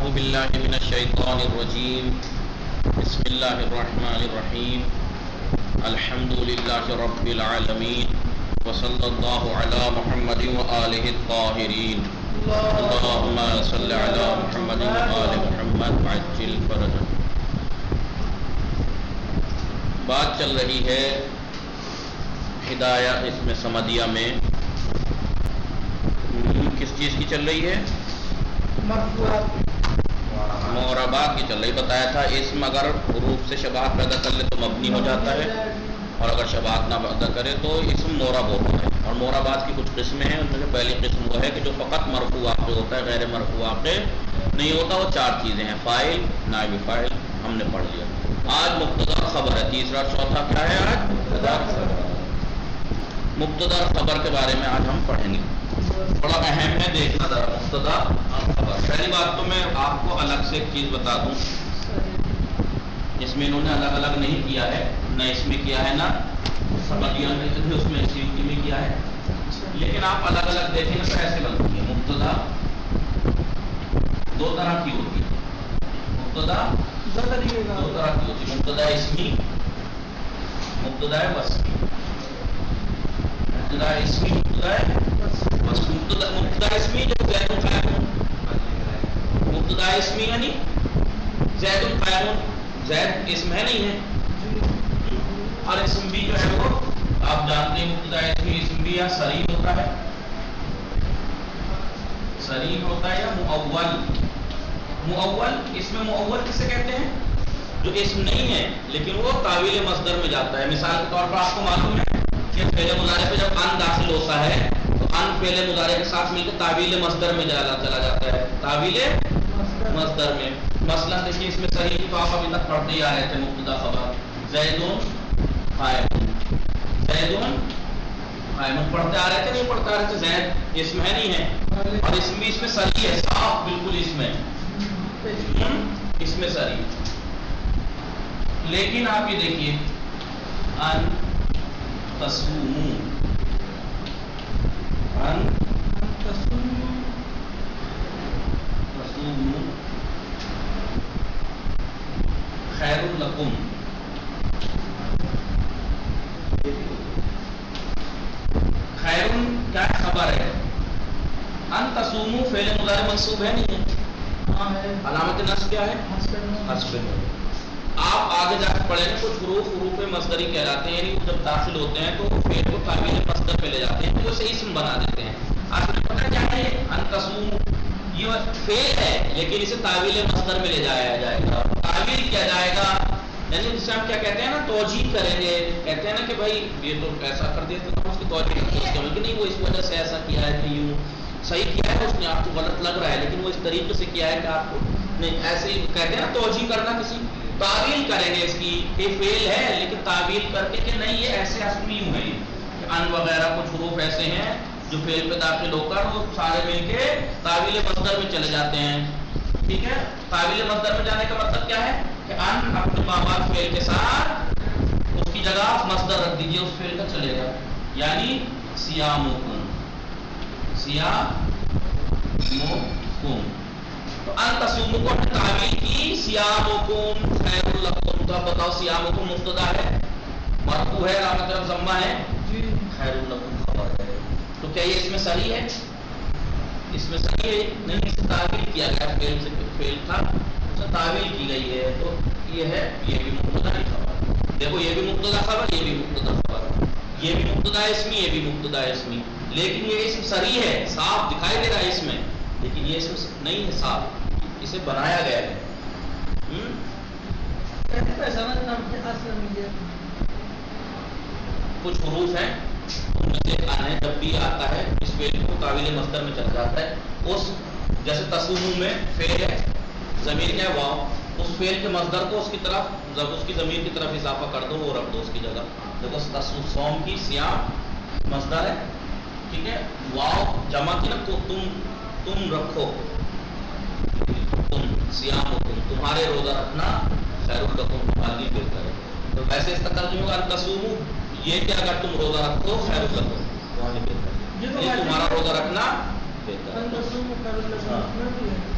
باللہ من الشیطان الرجیم بسم اللہ الرحمن الرحیم الحمد للہ رب العالمین وصلی اللہ علی محمد وآلہ الطاہرین اللہم صلی علی محمد وآل محمد عجل فرجہ. بات چل رہی ہے ہدایہ اس میں سمدیہ میں کس چیز کی چل رہی ہے؟ معربات کی چل رہی. بتایا تھا اسم اگر حروف سے شباہت پیدا کر لے تو مبنی ہو جاتا ہے اور اگر شباہت نہ پیدا کرے تو اسم معرب ہوتا ہے. اور معربات کی کچھ قسمیں ہیں. ان میں سے پہلی قسم وہ ہے کہ جو فقط مرفوع واقع ہوتا ہے, غیر مرفوع واقع نہیں ہوتا. وہ چار چیزیں ہیں: فاعل, نائب فاعل, ہم نے پڑھ لیا. آج مبتدا خبر ہے. تیسرا چوتھا کیا ہے؟ آج مبتدا خبر کے بارے میں آج ہم پڑھیں گے. بڑا اہم ہے دیکھنا ذرا مبتدا خبر. پہلی بات تو میں آپ کو الگ سے ایک چیز بتا دوں, اس میں انہوں نے الگ الگ نہیں کیا ہے, نہ اس میں کیا ہے نہ سمدیہ میں, اس میں سیوتی میں کیا ہے. لیکن آپ الگ الگ دیکھیں گے تو ایسے بنتی ہے. مبتدا دو طرح کی ہوتی ہے. مبتدا دو طرح کی ہوتی ہے. مبتدا اسمی, مبتدا وصفی. مبتدا اسمی, مبتدا اسمی جو زید القائم, مبتدا اسمی یعنی زید القائم. زید اسم ہے نہیں ہے, اور اسم بھی جو ہے وہ آپ جانتے ہیں. مبتدا اسمی اسم بھی یا صریح ہوتا ہے, صریح ہوتا ہے, یا مؤول. مؤول, اس میں مؤول کسے کہتے ہیں؟ جو اسم نہیں ہے لیکن وہ تاویل مصدر میں جاتا ہے. مثال کے طور پر آپ کو معلوم ہے کہ فعل مضارع پہ جب ان داخل ہوتا ہے تو ان فعل مضارع کے ساتھ مل کے تاویل مصدر میں چلا جاتا ہے. تاویل مصدر میں مثلا دیکھیے اس میں صحیح تو آپ ابھی تک پڑھتے ہی آ رہے تھے. مبتدا خبر زیدون قائم, زیدون قائم پڑھتے آ رہے تھے, نہیں پڑھتے آ رہے تھے. زید اسم ہے نہیں ہے, اور اس میں صحیح ہے, صاف بالکل اس میں صحیح. لیکن آپ یہ دیکھیے ان تصوموا, ان تصوموا خیر لکم. خیر کیا خبر ہے؟ ان تصوموا فعل مضارع منصوب ہے نہیں ہے, علامت نصب کیا ہے؟ حذف. آپ آگے جا کے پڑھیں گے کچھ حروف مصدری کہلاتے ہیں, یعنی جب داخل ہوتے ہیں تو فعل کو تعویل مصدر پہ لے جاتے ہیں, تو اسے اسم بنا دیتے ہیں. آپ نے پتہ کیا ہے ان تصوموا, یہ فعل ہے لیکن اسے تعویل مصدر میں لے جایا جائے گا. تعویل کیا جائے گا یعنی جسے ہم کیا کہتے ہیں نا, توجیہ کریں گے. کہتے ہیں نا کہ بھائی یہ تو ایسا کر دیا تو اس کی توجیہ کریں کہ نہیں وہ اس وجہ سے ایسا کیا ہے, کہ یوں صحیح کیا ہے, اس نے آپ کو غلط لگ رہا ہے لیکن وہ اس طریقے سے کیا ہے کہ آپ کو نہیں, ایسے ہی کہتے ہیں نا توجیہ کرنا. کسی تعویل کریں گے اس کی, یہ فعل ہے لیکن تعویل کر کے کہ نہیں یہ ایسے اصل یوں ہے. ان وغیرہ کچھ حروف ایسے ہیں جو فعل پہ داخل ہو کر وہ سارے مل کے تعویل مصدر میں چلے جاتے ہیں. ٹھیک ہے, تعویل مصدر میں جانے کا مطلب کیا ہے کہ ان اپنے مابعد فعل کے ساتھ اس کی جگہ مصدر رکھ دیجئے, اس فعل کا چلے گا. یعنی صیامکم, صیامکم. تو ان تصوموا کو ہم نے تعویل کی صیامکم خیر لکم. تو اب بتاؤ صیامکم مبتدا ہے, مرفوع ہے, علامت رفع ضمہ ہے, خیر لکم خبر ہے. تو کیا یہ اس میں صحیح ہے؟ اس میں صحیح ہے نہیں, اس سے تعویل کیا گیا, فعل سے فعل تھا اس سے تعویل کی گئی ہے. تو یہ ہے, یہ بھی مبتدا کی خبر. دیکھو یہ بھی مبتدا خبر, یہ بھی مبتدا خبر, یہ بھی مبتدا اسمی, یہ بھی مبتدا اسمی. لیکن یہ اسم صریح ہے, صاف دکھائی دے رہا ہے اس میں, لیکن یہ اسم نہیں ہے صاف, اسے بنایا گیا ہے. کچھ حروف ہیں ان میں سے ان ہے, جب بھی آتا ہے اس فعل کو تعویل مصدر میں چل جاتا ہے. اس جیسے تصوموا میں فعل ہے, ضمیر کیا ہے واو, اس فعل کے مصدر کو اس کی طرف, جب اس کی ضمیر کی طرف اضافہ کر دو, وہ رکھ دو اس کی جگہ. دیکھو صوم کی صیام مصدر ہے, ٹھیک ہے, واو جمع کی نا, تو تم رکھو, تم صیامکم تمہارے روزہ رکھنا خیر لکم تمہارے لیے بہتر ہے. تو ویسے اس کا ترجمہ ہوگا ان تصوموا, یہ کہ اگر تم روزہ رکھو خیر لکم تمہارے لیے بہتر ہے, یہ تمہارا روزہ رکھنا بہتر ہے.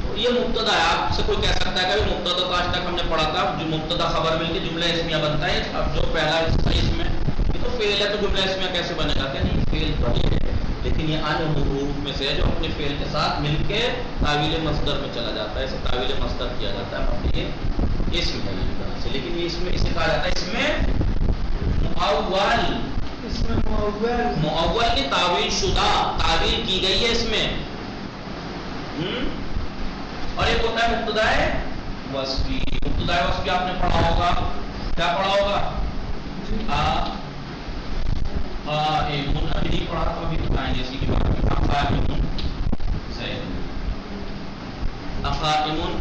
تو یہ مبتدا ہے. آپ سے کوئی کہہ سکتا ہے کہ مبتدا تو آج تک ہم نے پڑھا تھا جو مبتدا خبر مل کے جملہ اسمیہ بنتا ہے. اب جو پہلا حصہ اس میں یہ تو فعل ہے تو جملہ اسمیہ کیسے بنے گا؟ کہ نہیں فعل وہی ہے لیکن یہ ان حروف میں سے ہے جو اپنے فعل کے ساتھ مل کے تعویل مصدر میں چلا جاتا ہے. اسے تعویل مصدر کیا جاتا ہے. مطلب یہ اسم ہے یہ طرح سے. لیکن یہ اس میں اسے کہا جاتا ہے اس میں مؤول کی تعویل شدہ تعویل کی گئی ہے اس میں. اور ایک ہوتا ہے مبتدا وصفی. مبتدا وصفی آپ نے پڑھا ہوگا. کیا پڑھا ہوگا؟ قائمون. ابھی نہیں پڑھا تو ابھی بتائیں گے اسی کی بات میں. قائمون زید. قائمون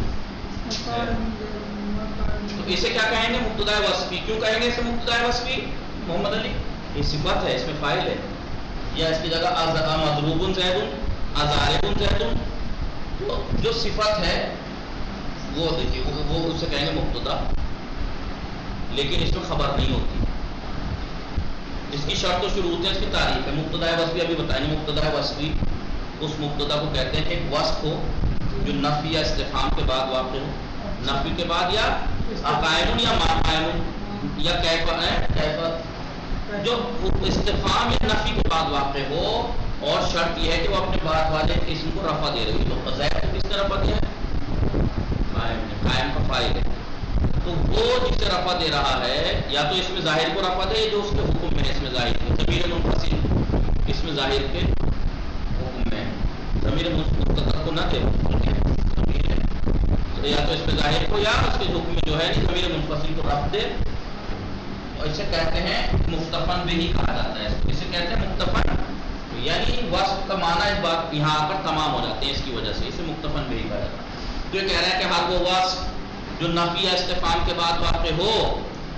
تو اسے کیا کہیں گے؟ مبتدا وصفی. کیوں کہیں گے اسے مبتدا وصفی؟ محمد علی یہ صفت ہے اس میں فاعل ہے یا اس کی جگہ مضروب زید ضارب زید. تو جو صفت ہے وہ دیکھیے وہ اسے کہیں گے مبتدا لیکن اس میں خبر نہیں ہوتی. اس کی شرط و شروط ہے اس کی تعریف ہے. مبتدا وصفی ابھی بتائیں گے. مبتدا وصفی اس مبتدا کو کہتے ہیں کہ ایک وصف ہو جو نفی یا استفہام کے بعد واقع ہو. نفی کے بعد یا قائمون یا ما قائمون یا کیف جو استفہام یا نفی کے بعد واقع ہو. اور شرط یہ ہے کہ وہ اپنے بعد والے اسم کو رفع دے رہی ہو. تو زید کو کس نے رفع دیا ہے؟ قائم کا فاعل ہے. تو وہ جسے رفع دے رہا ہے یا تو اس میں ظاہر کو رفع دے جو اس کے حکم میں ہے. اس میں ظاہر کو ضمیر منفصل اس میں ظاہر کے حکم میں ہے. ضمیر مستتر کو نہ دے یا تو اس میں ظاہر کو یا اس کے حکم میں جو ہے ضمیر منفصل کو رفع دے. اسے کہتے ہیں مختفن بھی ہی کہا جاتا ہے. اسے کہتے ہیں مختفن یعنی وصف کا معنی اس بات یہاں آ کر تمام ہو جاتے ہیں اس کی وجہ سے. اسے مختفن بھی ہی کہا جاتا ہے. تو یہ کہہ رہا ہے کہ ہر وہ وصف جو نفی یا استفہام کے بعد واقع ہو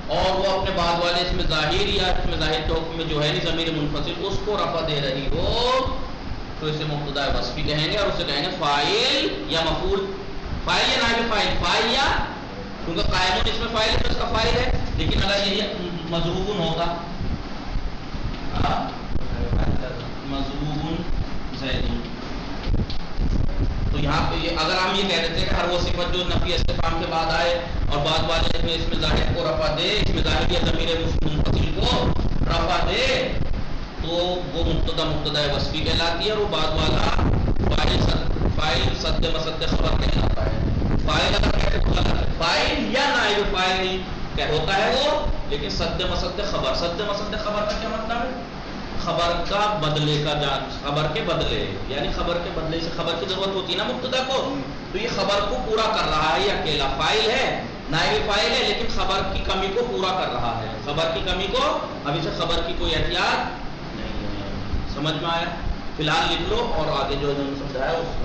اور وہ اپنے بعد والے اس میں ظاہر یا اس میں ظاہر کے حکم میں جو ہے ضمیر منفصل اس کو رفع دے رہی ہو تو اسے مبتدا وصفی کہیں گے. اور اسے کہیں گے فاعل یا مفعول. فاعل یا نائب فاعل. فاعل یا کیونکہ قائمون اس میں فاعل ہے تو اس کا فاعل ہے. لیکن اگر یہ مضروب ہوگا مضروب زید تو یہاں پہ اگر ہم یہ کہہ دیتے ہیں کہ ہر وہ صفت جو نفی استفہام کے بعد آئے اور بعد والے اس میں ظاہر کو رفع دے اس میں ظاہر یا ضمیر منفصل کو رفع دے تو وہ مبتدا وصفی کہلاتی ہے. اور وہ بعد والا فاعل صد مسد خبر کہلاتا ہے. فاعل اگر کہتے ہیں فاعل یا نائب فاعل کیا ہوتا ہے وہ لیکن صد مسد خبر. صد مسد خبر کا کیا مطلب ہے؟ خبر کا بدلے کا جان. خبر کے بدلے یعنی خبر کے بدلے سے خبر کی ضرورت ہوتی ہے نا مبتدا کو. تو یہ خبر کو پورا کر رہا ہے. یہ اکیلا فاعل ہے نائب فاعل ہے لیکن خبر کی کمی کو پورا کر رہا ہے. خبر کی کمی کو ابھی سے خبر کی کوئی احتیاط نہیں ہے. سمجھ میں آیا؟ فی الحال لکھ لو اور آگے جو سمجھایا اس کو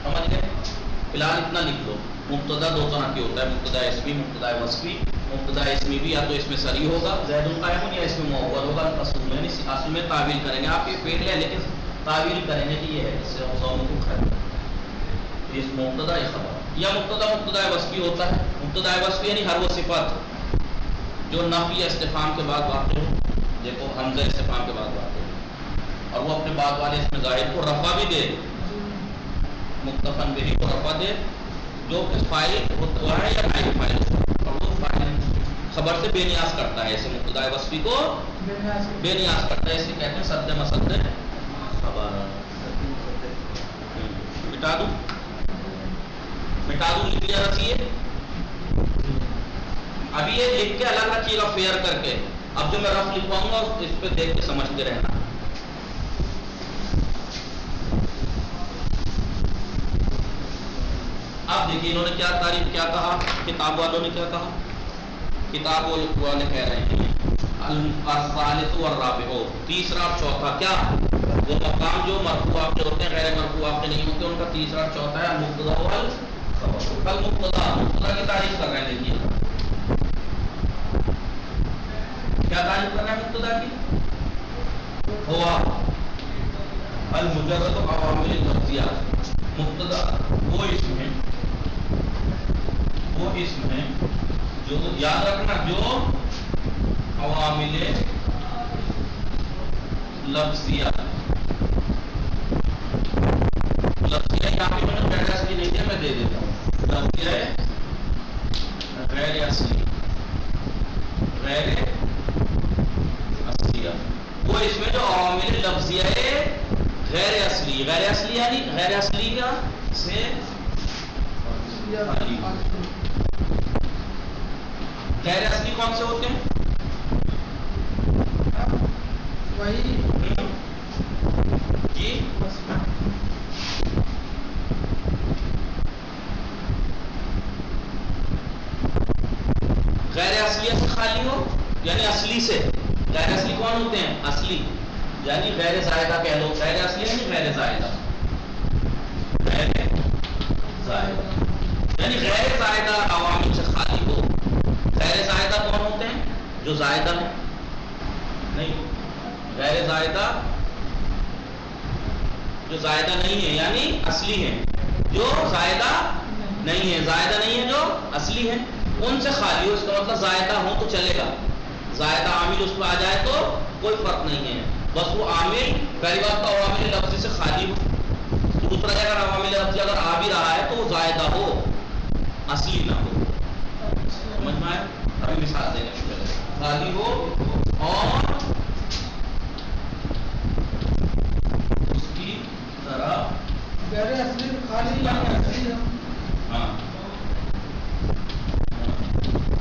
سمجھ گئے. فی الحال اتنا لکھ لو. مبتدا دو طرح کی ہوتا ہے مبتدا اسمی مبتدا وصفی. مبتدا اسمی بھی یا تو اس میں صریح ہوگا زید قائم یا اس میں مؤول ہوگا. اصل میں تعویل کریں گے آپ یہ فعل ہے لیکن تعویل کریں گے کہ یہ ہے اس سے قوم کو خیر اس مبتدا یا خبر. یا مبتدا وصفی ہوتا ہے. مبتدا وصفی یعنی ہر وہ صفت جو نفی یا استفہام کے بعد واقع ہو. دیکھو حمزہ استفہام کے بعد واقع ہو اور وہ اپنے بعد والے اس میں ظاہر کو رفع بھی دے مختفن بھی کو رفع دے جو کہ فاعل ہوتا ہے یا نائب فاعل اور وہ فاعل خبر سے بے نیاز کرتا ہے. اسے مبتدا وصفی کو بے نیاز کرتا ہے. اسے کہتے ہیں صد مسد خبر. مٹا دوں لکھ لیا رکھیے. ابھی یہ لکھ کے الگ رکھیے گا فیئر کر کے. اب جو میں رف لکھواؤں گا اس پہ دیکھ کے سمجھتے رہنا. اب دیکھیے انہوں نے کیا تعریف کیا کہا. کتاب والوں نے کیا کہا. کتاب والے کہہ رہے ہیں الثالث والرابع تیسرا اور چوتھا کیا وہ مقام جو مرفوع کے ہوتے ہیں غیر مرفوع کے نہیں ہوتے ان کا تیسرا اور چوتھا ہے المبتدا والخبر. کل مبتدا کی تعریف کر رہے ہیں. دیکھیے کیا تعریف کرنا ہے مبتدا کی. ہوا المجرد عوامل لفظیات. مبتدا وہ اسم ہے جو یاد رکھنا جو عوامل لفظیہ یہاں پہ غیر اصلی نہیں ہے، میں دے دیتا ہوں، لفظیہ غیر اصلی، غیر اصلیہ، وہ اس میں جو عوامل لفظیہ غیر اصلی، غیر اصلی یعنی غیر اصلی کا سے غیر اصلی کون سے ہوتے ہیں؟ وہی جی غیر اصلیت سے خالی ہو یعنی اصلی سے، غیر اصلی کون ہوتے ہیں؟ اصلی یعنی غیر زائدہ کہہ لو، غیر اصلی یعنی غیر زائدہ، غیر زائدہ یعنی غیر زائدہ عوامل سے خالی ہو۔ غیر زائدہ کون ہوتے ہیں؟ جو زائدہ ہے نہیں، غیر زائدہ جو زائدہ نہیں ہے یعنی اصلی ہے، جو زائدہ نہیں ہے، زائدہ نہیں ہے جو اصلی ہے، ان سے خالی ہو۔ اس کا مطلب زائدہ ہو تو چلے گا، زائدہ عامل اس پہ آ جائے تو کوئی فرق نہیں ہے، بس وہ عامل پہلی بات تو عوامل لفظی سے خالی ہو، دوسرا اگر عوامل لفظی اگر آ بھی رہا ہے تو وہ زائدہ ہو، اصلی نہ ہو۔ سمجھ میں آیا؟ ابھی مثال دینے کی ضرورت ہے، خالی ہو اور اس کی طرح غیر اصلی خالی اصلی ہاں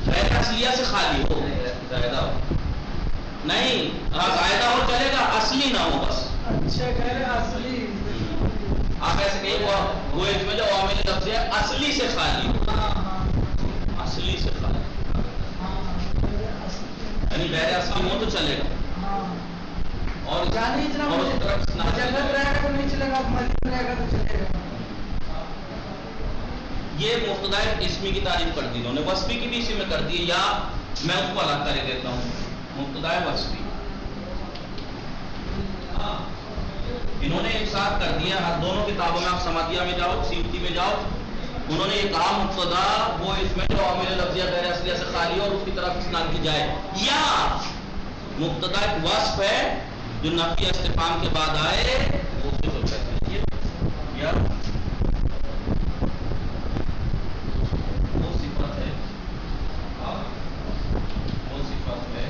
غیر اصلیہ سے خالی ہو، زائدہ ہو نہیں، ہاں زائدہ ہو چلے گا، اصلی نہ ہو بس۔ اچھا غیر اصلی، آپ ایسے کہیں وہ اس میں جو عوامل لفظ ہے اصلی سے خالی ہو، اصلی سے خالی یعنی غیر اصلی ہو تو چلے گا، اور یعنی اتنا مجرد رہے گا تو نہیں چلے گا، مجرد رہے گا تو چلے گا۔ یہ مبتدا اسمی کی تعریف کر دی انہوں نے، وصفی کی بھی اسی میں کر دی، یا میں اس کو الگ کر دیتا ہوں، مبتدا وصفی انہوں نے ایک ساتھ کر دیا، دونوں کتابوں میں آپ سمادیہ میں جاؤ، سیوتی میں جاؤ، انہوں نے یہ کہا مبتدا وہ اس میں جو عوامل لفظیہ غیر اصلیہ سے خالی اور اس کی طرف استعمال کی جائے، یا مبتدا ایک وصف ہے جو نفی استفہام کے بعد آئے وہ اس کو کہتے ہیں، یا وہ صفت ہے، وہ صفت ہے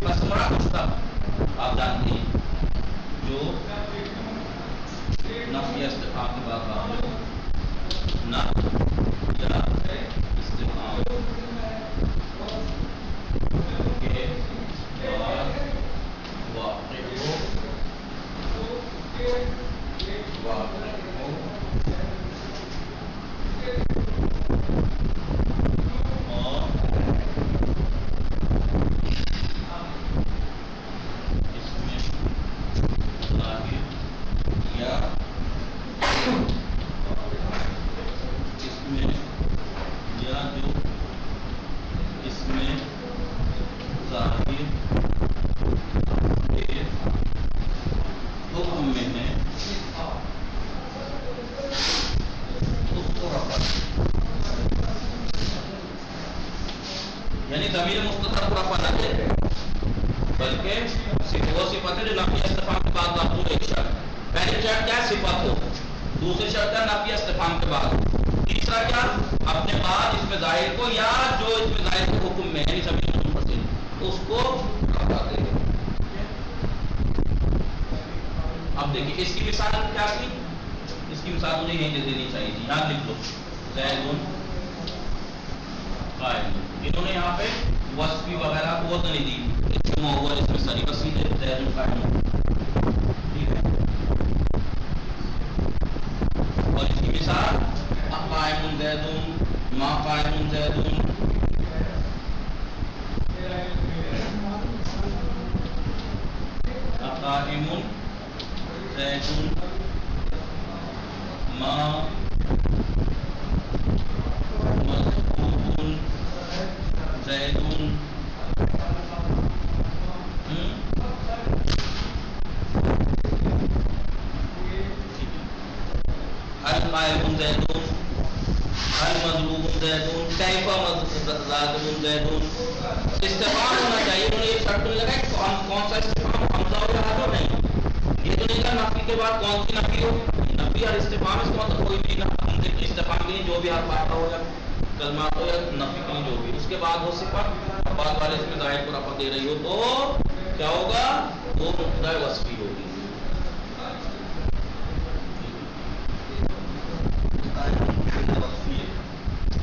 بس مراد مستقبل آپ جانتے ہیں جو نفی استفہام کے بعد آئے، نہ یا استفہام کے بعد واقع ہو، واقع ہو اور اس میں ظاہر یا اس میں یا جو اس میں ظاہر کے حکم میں ہے اس کو رفع، یعنی ضمیر مستتر کو رفع نہ دے بلکہ وہ صفت ہے جو نفی استفہام کے بعد مقبول ایک شرط، پہلی شرط کیا ہے؟ صفت ہو، دوسری شرط ہے نفی استفہام کے بعد، تیسرا کیا؟ اپنے بعد اس میں ظاہر کو یا جو اس میں ظاہر کو حکم میں یعنی ضمیر منفصل اس کو رفع دے۔ اب دیکھیے اس کی مثال کیا تھی، اس کی مثال مجھے یہیں دے دینی چاہیے تھی، یہاں لکھ لو زیدٌ قائم، انہوں نے یہاں پہ وصفی وغیرہ کو تو نہیں دی، اس میں ساری بس سیدھے زیدٌ قائم، ٹھیک ہے، اور اس کی مثال قائم زیدٌ، ما قائم زیدٌ، قائم زیدٌ، ما مذکور زیدٌ، هل قائم زیدٌ، هل مضروب زیدٌ، کیف ضارب زیدٌ، استفہام ہونا چاہیے، انہوں نے یہ شرط نہیں لگا کہ کون سا استفہام حمزہ ہو یا حذف، نہیں، یہ تو نہیں کہا نفی کے بعد کون سی نفی ہو، نفی اور استفہام اس کا مطلب کوئی بھی نہ استفہام کے لیے جو بھی حرف آتا ہو یا کلمات ہو یا نفی کے لیے جو بھی، اس کے بعد وہ صفت اور بعد والے اس میں ظاہر کو رفع دے رہی ہو تو کیا ہوگا؟ وہ مبتدا وصفی ہوگی.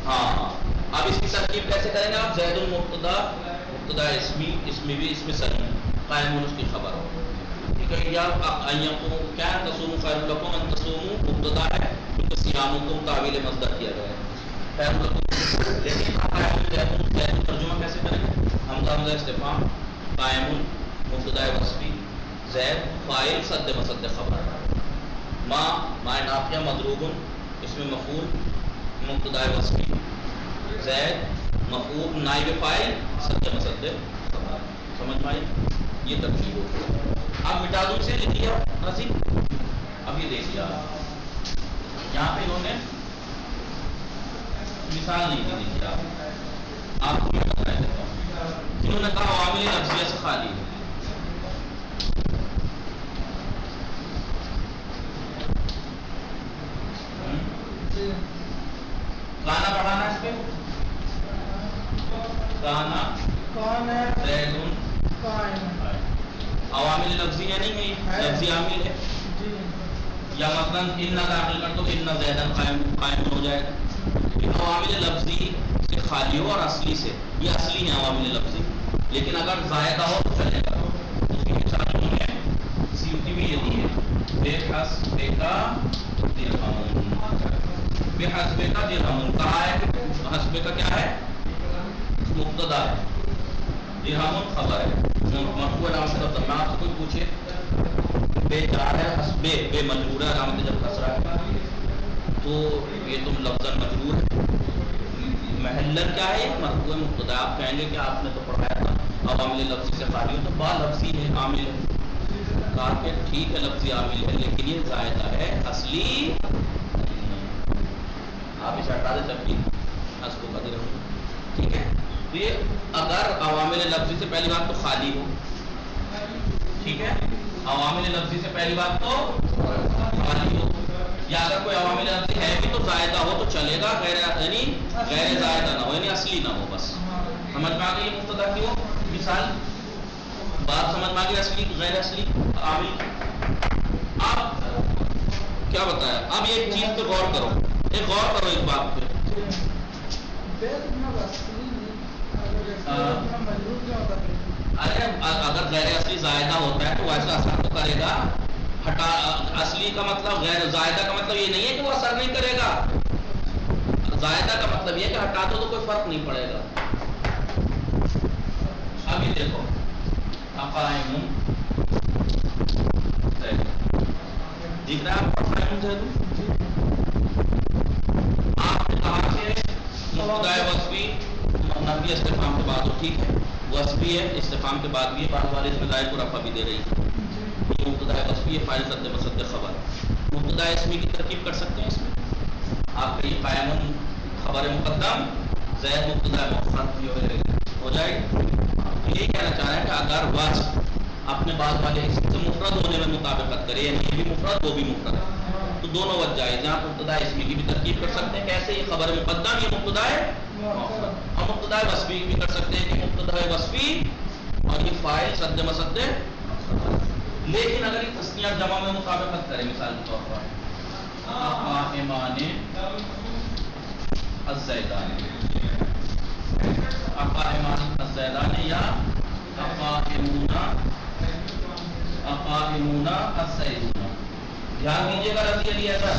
ہاں اب اس کی ترکیب کیسے کریں گے آپ؟ زید المبتدا مبتدا اسمی، اسمی بھی اس میں صحیح قائم اس کی خبر ہو. ٹھیک ہے، یا کیا تصوم خیر لکم ان تصوموا مبتدا ہے کیونکہ صیامکم تعویل مصدر کیا گیا ہے خیر لکم، لیکن زید ترجمہ کیسے کریں گے؟ حمزہ استفہام قائم مبتدا وصفی، زید فاعل صد مصد خبر، ما نافیہ مضروب اس میں مفعول مبتدا وصفی، زید مفعول نائب فاعل صد مصد خبر. سمجھ میں آئی؟ یہ ترکیب ہوگی. اب مٹا دوں سے لکھ لیا ناظرین. اب یہ دیکھ لیا یہاں پہ انہوں نے مثال نہیں دی تھی. آپ کو میں بتا دیتا ہوں. انہوں نے کہا عوامل لفظیہ سے خالی ہے. کانا پڑھانا اس پہ کانا زیدن عوامل لفظیہ نہیں ہے، لفظی عامل ہے. یا مثلا ان داخل کر تو ان زیدن قائم ہو جائے گا. عوامل لفظی سے خالی ہو اور اصلی سے، یہ اصلی ہے عوامل لفظی، لیکن اگر زائدہ ہو تو چلے گا. اس کی مثال نہیں ہے، سیوتی بھی یہ دی ہے بے حسبے کا درہم، بے حسبے کا درہم کہا ہے. حسبے کا کیا ہے؟ مبتدا ہے، درہم خبر ہے. مرفوع علامت رفع میں آپ سے کوئی پوچھے بے جار ہے، حسبے بے مجرور ہے، علامت جب کسرہ ہے تو یہ تم لفظاً مجرور ہے. محلن کیا ہے؟ مرفوع مبتدا. آپ کہیں گے کہ آپ نے تو پڑھایا تھا عوامل لفظی سے خالی ہو، تو با لفظی ہے عامل ہے. کہا کہ ٹھیک ہے لفظی عامل ہے لیکن یہ زائدہ ہے، اصلی آپ اسے ہٹا دیں تب بھی حسب قدر ہو. ٹھیک ہے، تو یہ اگر عوامل لفظی سے پہلی بات تو خالی ہو، ٹھیک ہے، عوامل لفظی سے پہلی بات تو خالی ہو، یا اگر کوئی عوامل لفظی ہے بھی تو زائدہ ہو تو چلے گا، غیر یعنی غیر زائدہ نہ ہو، یعنی اصلی نہ ہو. بس سمجھ میں آ گئی مبتدا کی ہو مثال، بات سمجھ میں آ گئی اصلی غیر اصلی عامل. آپ کیا بتایا؟ اب ایک چیز پہ غور کرو، غور کرو ایک بات پہ. ارے اگر غیر اصلی زائدہ ہوتا ہے تو ویسا اثر تو کرے گا. ہٹا اصلی کا مطلب غیر زائدہ کا مطلب یہ نہیں ہے کہ وہ اثر نہیں کرے گا. زائدہ کا مطلب یہ ہے کہ ہٹا دو تو کوئی فرق نہیں پڑے گا. اب یہ دیکھو اقائم دیکھ رہے ہیں آپ نے کہا کہ مبتدا وصفی نفی استفہام کے بعد ہو، ٹھیک ہے، وصفی ہے استفہام کے بعد بھی ہے، بعد والے اس میں ظاہر کو رفع بھی دے رہی ہے. یہ مبتدا وصفی ہے، فاعل صد مصد خبر. مبتدا اسمی کی ترکیب کر سکتے ہیں اس میں. آپ کہیے قائم خبر مقدم زید مبتدا مؤخر ہو جائے گا. یہی کہنا چاہ رہے ہیں کہ اگر وصف اپنے بعد والے اسم سے مفرد ہونے میں مطابقت کرے، یعنی یہ بھی مفرد وہ بھی مفرد، تو دونوں وجہ جائز. جہاں مبتدا اسمی کی بھی ترکیب کر سکتے ہیں، کیسے؟ یہ خبر مقدم یہ مبتدا ہے مؤخر، اور مبتدا وصفی بھی کر سکتے ہیں کہ مبتدا وصفی اور یہ فاعل صد مصد. لیکن اگر یہ تسنیہ جمع میں مطابقت کرے، مثال کے طور پر اقائمان الزیدان، اقائمان الزیدان یا اقائمون الزیدون. دھیان دیجیے گا رضی علی ایسا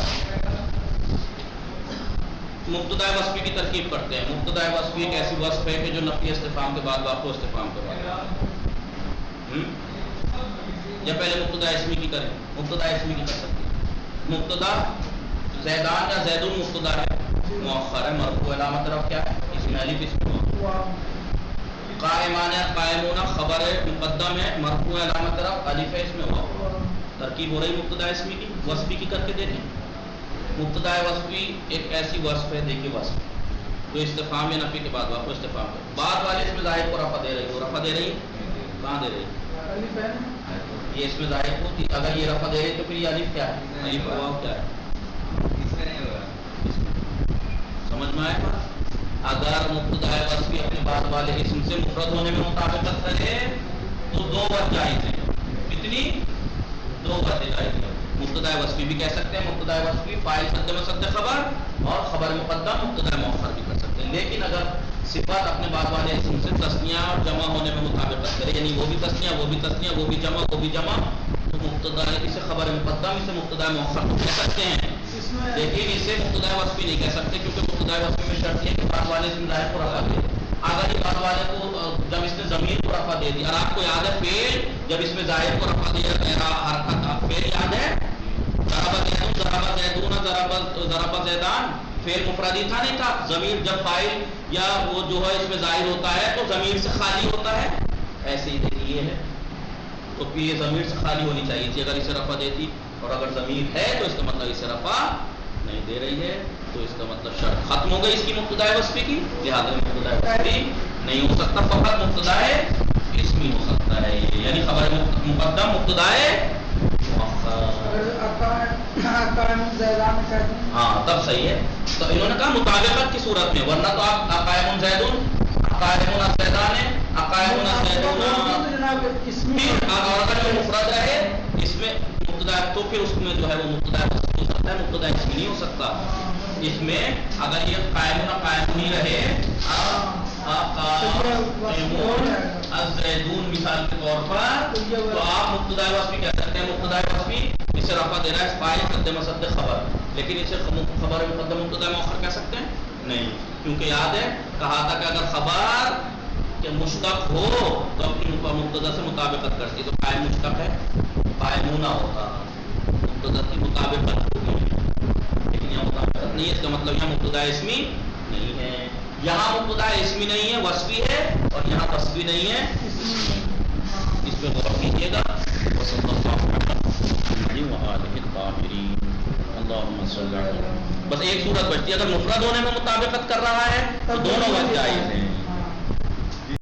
مبتدا وصفی کی ترکیب کرتے ہیں. مبتدا وصفی ایک ایسی وصف ہے کہ جو نفی استفہام کے بعد واقع استفہام کے بعد. یا پہلے مبتدا اسمی کی کریں، مبتدا اسمی کی کر سکتے ہیں. مبتدا زیدان یا زیدون مبتدا ہے مؤخر ہے، مرفوع علامت رفع کیا ہے؟ اس میں الف اسم. قائمان قائمون خبر مقدم ہے، مرفوع علامت رفع الف ہے اس میں واو. ترکیب ہو رہی مبتدا اسمی کی. وصفی کی کر کے دیکھیں. مبتدا وصفی ایک ایسی وصف ہے، دیکھیے وصف جو استفہام یا نفی کے بعد واقع استفہام ہے، بعد والے اس میں ظاہر کو رفع دے رہی ہے. رفع دے رہی ہے کہاں دے رہی ہے؟ یہ اس میں ظاہر ہوتی، اگر یہ رفع دے رہے تو پھر یہ الف کیا ہے؟ الف واو کیا ہے؟ اس میں نہیں ہوگا. سمجھ میں آئے گا؟ اگر مبتدا وصفی اپنے بعد والے اسم سے مفرد ہونے میں مطابقت کرے تو دو وجہ جائز ہیں. کتنی؟ دو وجہ جائز ہیں. مبتدا وصفی بھی کہہ سکتے ہیں، مبتدا وصفی فاعل مقدم مصدر خبر، اور خبر مقدم مبتدا مؤخر بھی کر سکتے ہیں. لیکن اگر صفات اپنے بعد والے اسم سے تثنیہ اور جمع ہونے میں مطابقت کرے، یعنی وہ بھی تثنیہ وہ بھی تثنیہ وہ بھی جمع وہ بھی جمع، تو مبتدا اسے خبر مقدم اسے مبتدا مؤخر کہہ سکتے ہیں. لیکن اسے مبتدا وصفی نہیں کہہ سکتے، کیونکہ مبتدا وصفی میں شرط ہے کہ بعد والے اسم ظاہر کو رفع دے. اگر یہ بعد والے کو جب اس نے ضمیر کو رفع دے دی، اور آپ کو یاد ہے فعل جب اس میں ظاہر کو رفع دیا حرکت فعل یاد ہے، ضرب زیدون ضرب زیدون ضرب زیدان، فعل مفردی تھا نہیں تھا. ضمیر جب فاعل یا وہ جو ہے اس میں ظاہر ہوتا ہے تو ضمیر سے خالی ہوتا ہے. ایسے ہی دیکھیے یہ ہے، تو پھر یہ ضمیر سے خالی ہونی چاہیے تھی اگر اسے رفع دیتی، اور اگر ضمیر ہے تو اس کا مطلب اسے رفع نہیں دے رہی ہے، تو اس کا مطلب شرط ختم ہو گئی اس کی مبتدا وصفی کی. لہٰذا مبتدا وصفی نہیں ہو سکتا، فقط مبتدا اسمی ہو سکتا ہے، یعنی خبر مقدم مبتدا ہاں تب صحیح ہے. تو انہوں نے کہا مطابقت کی صورت میں، ورنہ تو آپ اقائم زیدون اقائم زیدان اقائم زیدون، اور اگر جو مفرد رہے اس میں مبتدا تو پھر اس میں جو ہے وہ مبتدا ہو سکتا ہے، مبتدا اسمی نہیں ہو سکتا. اس میں اگر یہ قائم ہی رہے الزیدون مثال کے طور پر، تو آپ مبتدا وصفی کہہ سکتے ہیں. مبتدا وصفی اسے رفع دینا ہے فاعل مقدم مصدر خبر، لیکن اسے خبر مقدم مبتدا مؤخر کہہ سکتے ہیں نہیں، کیونکہ یاد ہے کہا تھا کہ اگر خبر کہ مشتق ہو تو اپنی مبتدا سے مطابقت کرتی، تو قائم مشتق ہے قائمون ہوتا، مبتدا کی مطابقت ہوگی. لیکن یہاں مطابقت نہیں ہے، اس کا مطلب یہاں مبتدا اسمی نہیں ہے. یہاں مبتدا اسمی نہیں ہے وصفی ہے، اور یہاں وصفی نہیں ہے اس پہ غور کیجیے گا. بس ایک صورت بچتی ہے، اگر مفرد ہونے میں مطابقت کر رہا ہے تو دونوں وجہ جائز ہیں.